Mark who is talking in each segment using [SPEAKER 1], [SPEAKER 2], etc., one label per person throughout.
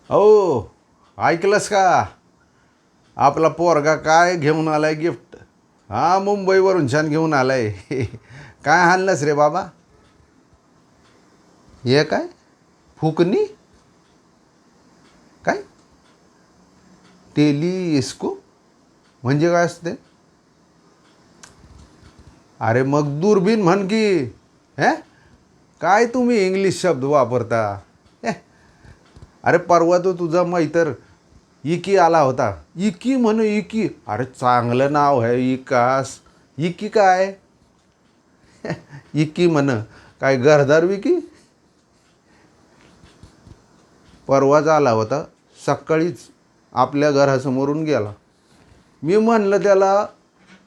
[SPEAKER 1] हो, ऐकलंस का? आपला पोरगा काय घेऊन आलाय गिफ्ट. हा, मुंबईवरून छान घेऊन आलाय. काय आणलंस रे बाबा? हे काय? फुकणी? काय? टेलिस्कोप म्हणजे काय असते? अरे मग दुर्बीण म्हण की. हे काय तुम्ही इंग्लिश शब्द वापरता? हे, अरे परवा तो तुझा मैतर इकी आला होता. इकी म्हण इकी. अरे चांगलं नाव आहे इकास. इकी काय? इकी म्हण. काय घरदार विकी? परवाच आला होता. सकाळीच आपल्या घरासमोरून गेला. मी म्हणलं त्याला,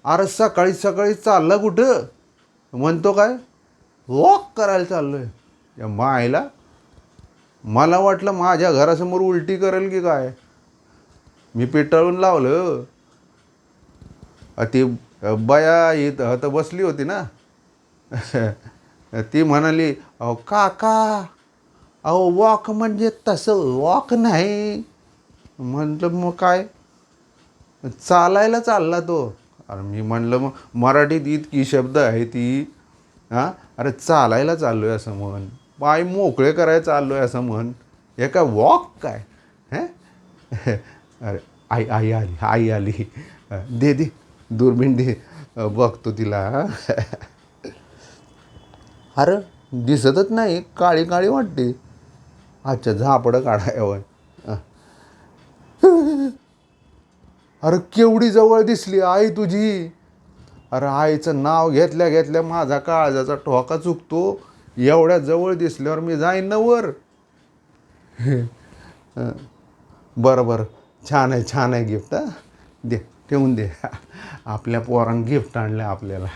[SPEAKER 1] अरे सकाळी सकाळी चालला कुठं? म्हणतो काय, वॉक करायला चाललोय. या मायला मला वाटलं माझ्या घरासमोर उलटी करेल की काय. मी पेटाळून लावलं. ती बया इथं बसली होती ना. ती म्हणाली, अहो काका, अहो वॉक म्हणजे तसं वॉक नाही. म्हटलं मग काय? चालायला चालला तो. अरे मी म्हणलं मग मराठीत इतकी शब्द आहे ती. हां, अरे चालायला चाललो आहे असं म्हण, पाय मोकळे करायला चाललो आहे असं म्हण. हे काय वॉक काय? हे अरे आई आई आली, आई आली. दे दे दुर्बीण दे, बघतो तिला. अरे दिसतच नाही, काळी काळी वाटते. अच्छा, झापडं काढाय वय. अरे केवढी जवळ दिसली आई तुझी. अरे आईचं नाव घेतल्या घेतल्या माझा काळजाचा ठोका चुकतो. एवढ्या जवळ दिसल्यावर मी जाईन ना वर. बरं बरं, छान आहे छान आहे गिफ्ट. हां, दे ठेवून दे. आपल्या पोरानं गिफ्ट आणलं आपल्याला.